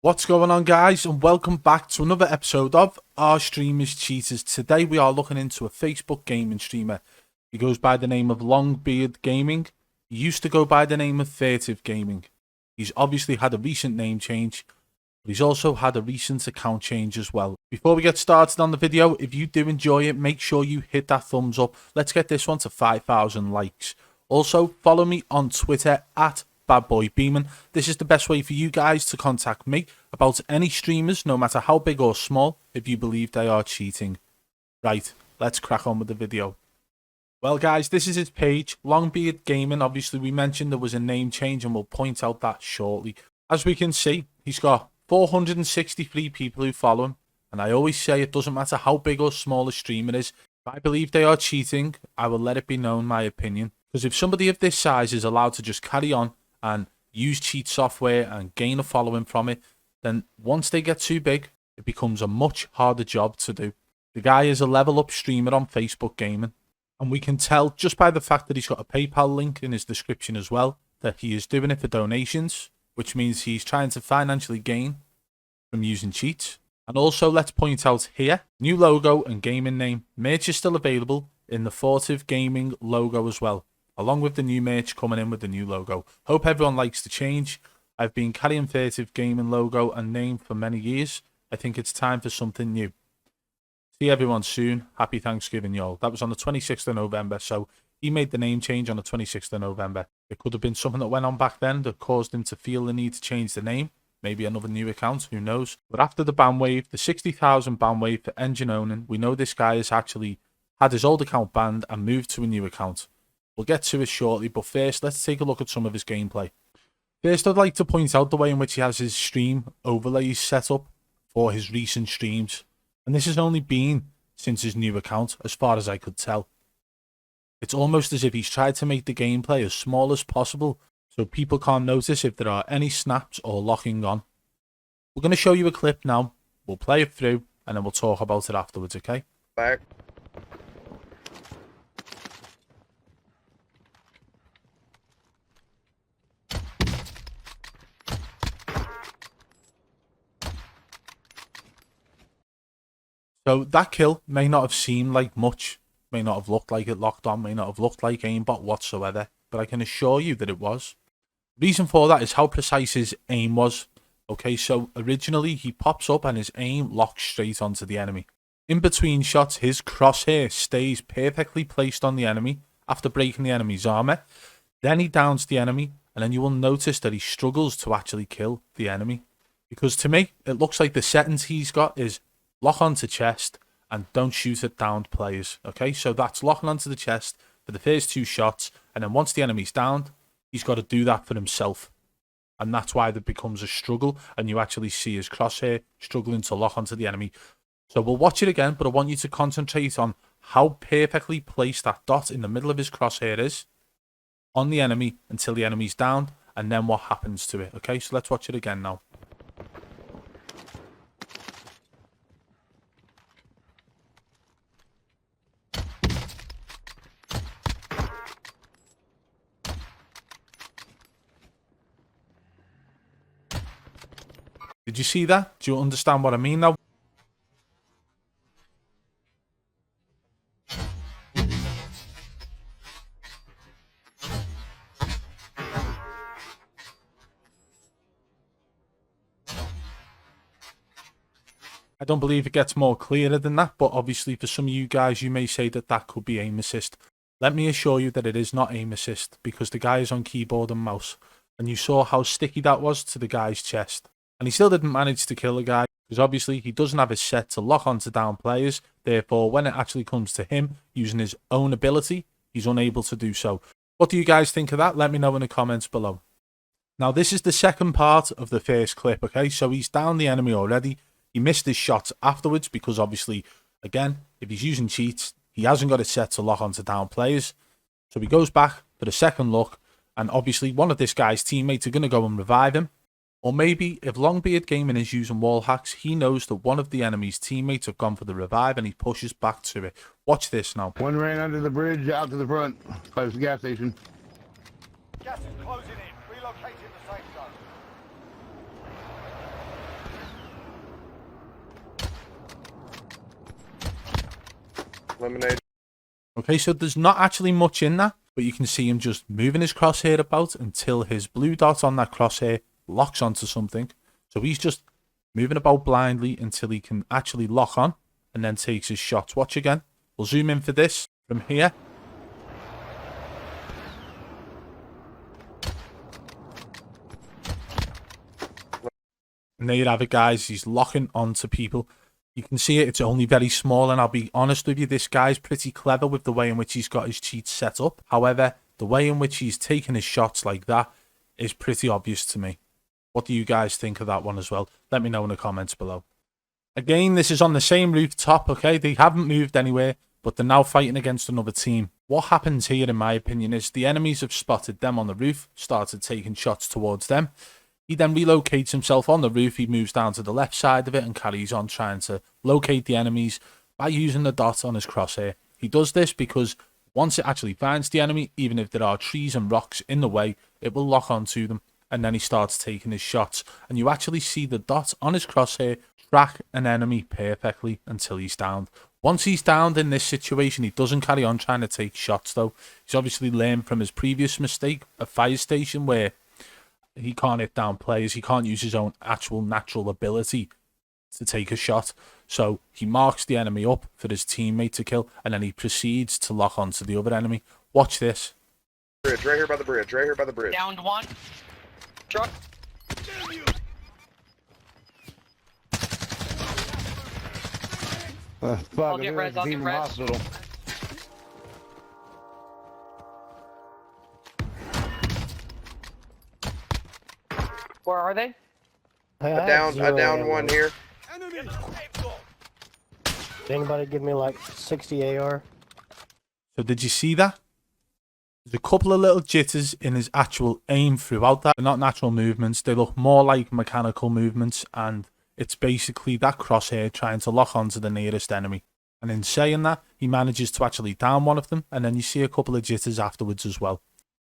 What's going on, guys, and welcome back to another episode of Our Streamers Cheaters. Today we are looking into a Facebook gaming streamer. He goes by the name of Longbeard Gaming. He used to go by the name of Furtive Gaming. He's obviously had a recent name change, but he's also had a recent account change as well. Before we get started on the video, if you do enjoy it, make sure you hit that thumbs up. Let's get this one to 5,000 likes. Also, follow me on Twitter at Bad Boy Beeman. This is the best way for you guys to contact me about any streamers, no matter how big or small, if you believe they are cheating. Right, let's crack on with the video. Well, guys, this is his page, Longbeard Gaming. Obviously, we mentioned there was a name change, and we'll point out that shortly. As we can see, he's got 463 people who follow him, and I always say it doesn't matter how big or small a streamer is. If I believe they are cheating, I will let it be known my opinion. Because if somebody of this size is allowed to just carry on and use cheat software and gain a following from it, then once they get too big, it becomes a much harder job to do. The guy is a level up streamer on Facebook Gaming, and we can tell just by the fact that he's got a PayPal link in his description as well, that he is doing it for donations, which means he's trying to financially gain from using cheats. And also, let's point out here, new logo and gaming name. Merch is still available in the Furtive Gaming logo as well, along with the new merch coming in with the new logo. Hope everyone likes the change. I've been carrying Furtive Gaming logo and name for many years. I think it's time for something new. See everyone soon. Happy Thanksgiving, y'all. That was on the 26th of November, so he made the name change on the 26th of November. It could have been something that went on back then that caused him to feel the need to change the name. Maybe another new account, who knows. But after the ban wave, the 60,000 ban wave for engine owning, we know this guy has actually had his old account banned and moved to a new account. We'll get to it shortly, but first, let's take a look at some of his gameplay. First, I'd like to point out the way in which he has his stream overlays set up for his recent streams. And this has only been since his new account, as far as I could tell. It's almost as if he's tried to make the gameplay as small as possible, so people can't notice if there are any snaps or locking on. We're going to show you a clip now. We'll play it through, and then we'll talk about it afterwards, okay? Back. So that kill may not have seemed like much, may not have looked like it locked on, may not have looked like aimbot whatsoever, but I can assure you that it was. Reason for that is how precise his aim was. Okay, so originally he pops up and his aim locks straight onto the enemy. In between shots, his crosshair stays perfectly placed on the enemy after breaking the enemy's armor. Then he downs the enemy, and then you will notice that he struggles to actually kill the enemy. Because to me, it looks like the settings he's got is lock onto chest and don't shoot at downed players. Okay, so that's locking onto the chest for the first two shots, and then once the enemy's downed, he's got to do that for himself. And that's why there becomes a struggle, and you actually see his crosshair struggling to lock onto the enemy. So we'll watch it again, but I want you to concentrate on how perfectly placed that dot in the middle of his crosshair is on the enemy until the enemy's downed, and then what happens to it. Okay, so let's watch it again now. Did you see that? Do you understand what I mean now? I don't believe it gets more clearer than that, but obviously for some of you guys, you may say that that could be aim assist. Let me assure you that it is not aim assist, because the guy is on keyboard and mouse, and you saw how sticky that was to the guy's chest. And he still didn't manage to kill the guy, because obviously he doesn't have it set to lock onto down players. Therefore, when it actually comes to him using his own ability, he's unable to do so. What do you guys think of that? Let me know in the comments below. Now, this is the second part of the first clip, okay? So he's down the enemy already. He missed his shots afterwards because obviously, again, if he's using cheats, he hasn't got it set to lock onto down players. So he goes back for the second look, and obviously one of this guy's teammates are going to go and revive him. Or maybe if Longbeard Gaming is using wall hacks, he knows that one of the enemy's teammates have gone for the revive and he pushes back to it. Watch this now. One ran under the bridge out to the front, close to the gas station. Gas is closing in. Relocating the safe zone. Lemonade. Okay, so there's not actually much in that, but you can see him just moving his crosshair about until his blue dot on that crosshair locks onto something. So he's just moving about blindly until he can actually lock on and then takes his shots. Watch again. We'll zoom in for this from here. And there you have it, guys. He's locking onto people. You can see it. It's only very small, and I'll be honest with you, this guy's pretty clever with the way in which he's got his cheats set up. However, the way in which he's taking his shots like that is pretty obvious to me. What do you guys think of that one as well? Let me know in the comments below. Again, this is on the same rooftop, okay? They haven't moved anywhere, but they're now fighting against another team. What happens here, in my opinion, is the enemies have spotted them on the roof, started taking shots towards them. He then relocates himself on the roof. He moves down to the left side of it and carries on trying to locate the enemies by using the dot on his crosshair. He does this because once it actually finds the enemy, even if there are trees and rocks in the way, it will lock onto them. And then he starts taking his shots. And you actually see the dot on his crosshair track an enemy perfectly until he's downed. Once he's downed in this situation, he doesn't carry on trying to take shots though. He's obviously learned from his previous mistake, a fire station, where he can't hit down players. He can't use his own actual natural ability to take a shot. So he marks the enemy up for his teammate to kill, and then he proceeds to lock onto the other enemy. Watch this. Bridge, right here by the bridge, right here by the bridge. Downed one. Truck. Fuck, I'll I get think res, that's I'll a get team in res. hospital. Where are they? Hey, I have zero downed ammo. one here. Did anybody give me like 60 AR? So did you see that? There's a couple of little jitters in his actual aim throughout that. They're not natural movements. They look more like mechanical movements, and it's basically that crosshair trying to lock onto the nearest enemy. And in saying that, he manages to actually down one of them, and then you see a couple of jitters afterwards as well.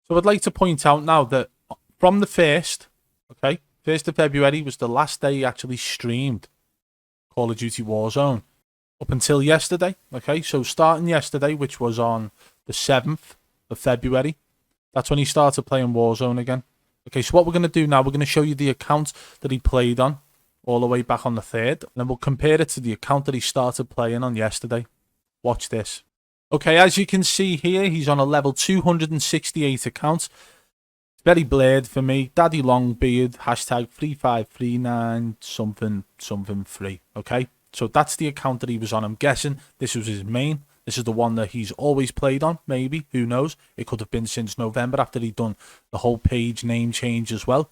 So I'd like to point out now that from the 1st, okay, 1st of February was the last day he actually streamed Call of Duty Warzone. Up until yesterday, okay, so starting yesterday, which was on the 7th of February, that's when he started playing Warzone again. Okay, so what we're going to do now, we're going to show you the account that he played on all the way back on the 3rd, and then we'll compare it to the account that he started playing on yesterday. Watch this. Okay, as you can see here, he's on a level 268 account. It's very blurred for me. Daddy Longbeard, hashtag 3539 something something free. Okay, so that's the account that he was on. I'm guessing this was his main. This is the one that he's always played on, maybe. Who knows? It could have been since November after he'd done the whole page name change as well.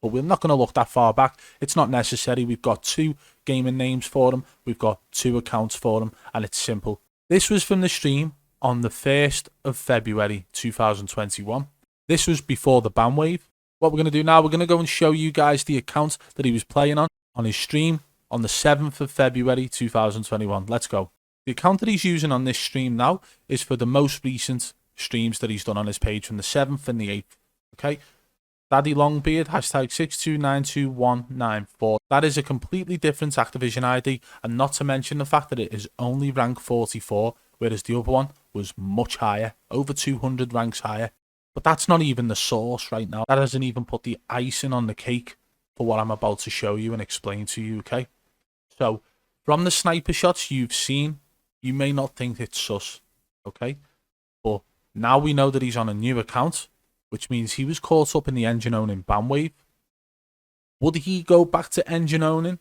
But we're not going to look that far back. It's not necessary. We've got 2 gaming names for him. We've got 2 accounts for him, and it's simple. This was from the stream on the 1st of February 2021. This was before the ban wave. What we're going to do now, we're going to go and show you guys the account that he was playing on his stream on the 7th of February 2021. Let's go. The account that he's using on this stream now is for the most recent streams that he's done on his page from the 7th and the 8th. Okay? Daddy Longbeard, hashtag 6292194. That is a completely different Activision ID, and not to mention the fact that it is only rank 44, whereas the other one was much higher, over 200 ranks higher. But that's not even the source right now. That hasn't even put the icing on the cake for what I'm about to show you and explain to you, okay? So, from the sniper shots you've seen, you may not think it's sus, okay? But now we know that he's on a new account, which means he was caught up in the engine owning ban wave. Would he go back to engine owning?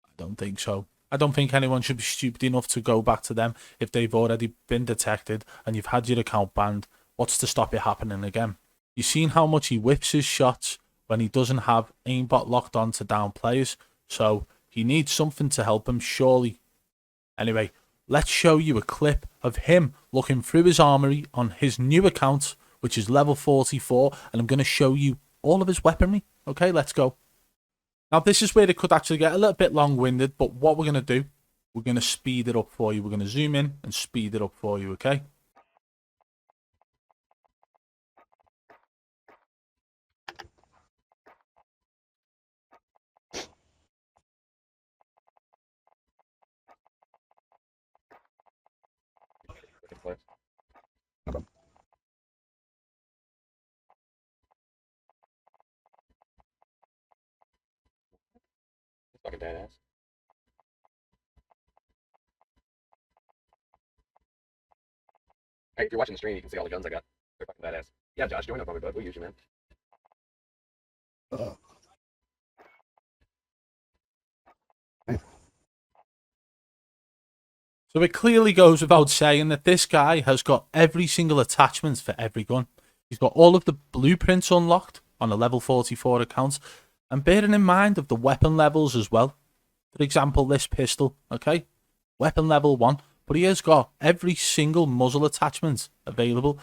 I don't think so. I don't think anyone should be stupid enough to go back to them if they've already been detected and you've had your account banned. What's to stop it happening again? You've seen how much he whips his shots when he doesn't have aimbot locked on to down players, so he needs something to help him, surely. Anyway, let's show you a clip of him looking through his armory on his new account, which is level 44, and I'm going to show you all of his weaponry. Okay, let's go. Now, this is where it could actually get a little bit long-winded, but what we're going to do, we're going to speed it up for you. We're going to zoom in and speed it up for you, okay? Fucking badass. Hey, if you're watching the stream, you can see all the guns I got. They're fucking badass. Yeah, Josh, join up on me, bud. We'll use you, man. So it clearly goes without saying that this guy has got every single attachment for every gun. He's got all of the blueprints unlocked on a level 44 account, and bearing in mind of the weapon levels as well. For example, this pistol, okay? Weapon level 1, but he has got every single muzzle attachment available.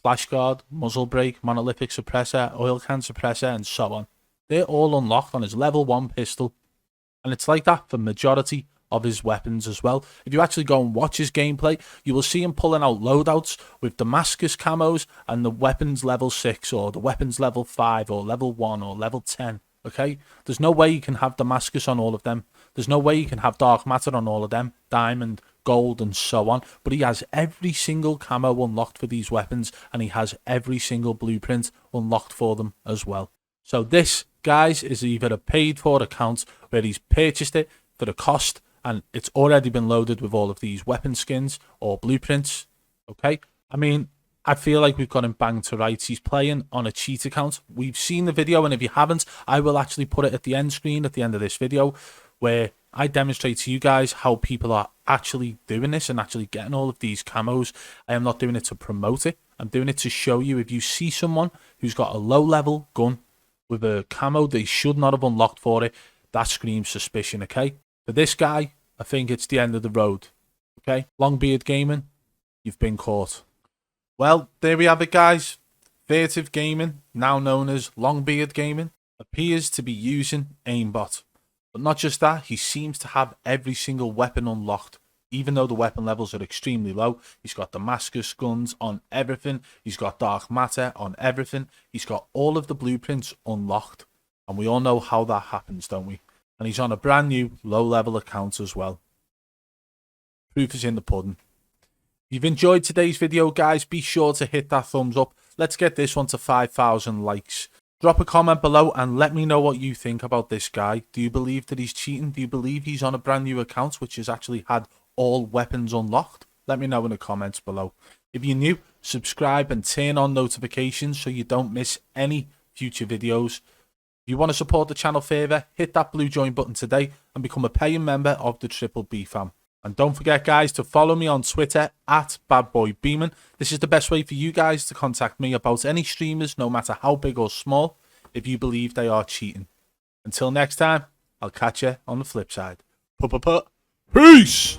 Flash guard, muzzle brake, monolithic suppressor, oil can suppressor, and so on. They're all unlocked on his level 1 pistol. And it's like that for majority of his weapons as well. If you actually go and watch his gameplay, you will see him pulling out loadouts with Damascus camos and the weapons level 6 or the weapons level 5 or level 1 or level 10. Okay? There's no way you can have Damascus on all of them. There's no way you can have dark matter on all of them. Diamond, gold, and so on. But he has every single camo unlocked for these weapons, and he has every single blueprint unlocked for them as well. So this, guys, is either a paid for account where he's purchased it for the cost and it's already been loaded with all of these weapon skins or blueprints. Okay? I mean, I feel like we've got him banged to rights. He's playing on a cheat account. We've seen the video, and if you haven't, I will actually put it at the end screen at the end of this video where I demonstrate to you guys how people are actually doing this and actually getting all of these camos. I am not doing it to promote it. I'm doing it to show you if you see someone who's got a low level gun with a camo they should not have unlocked for it, that screams suspicion, okay? For this guy, I think it's the end of the road, okay? Longbeard Gaming, you've been caught. Well, there we have it, guys. Furtive Gaming, now known as Longbeard Gaming, appears to be using aimbot. But not just that, he seems to have every single weapon unlocked, even though the weapon levels are extremely low. He's got Damascus guns on everything. He's got dark matter on everything. He's got all of the blueprints unlocked. And we all know how that happens, don't we? And he's on a brand new low-level account as well. Proof is in the pudding. If you've enjoyed today's video, guys, be sure to hit that thumbs up. Let's get this one to 5,000 likes. Drop a comment below and let me know what you think about this guy. Do you believe that he's cheating? Do you believe he's on a brand new account which has actually had all weapons unlocked? Let me know in the comments below. If you're new, subscribe and turn on notifications so you don't miss any future videos. If you want to support the channel further, hit that blue join button today and become a paying member of the Triple B fam. And don't forget, guys, to follow me on Twitter at BadBoyBeeman. This is the best way for you guys to contact me about any streamers, no matter how big or small, if you believe they are cheating. Until next time, I'll catch you on the flip side. Peace!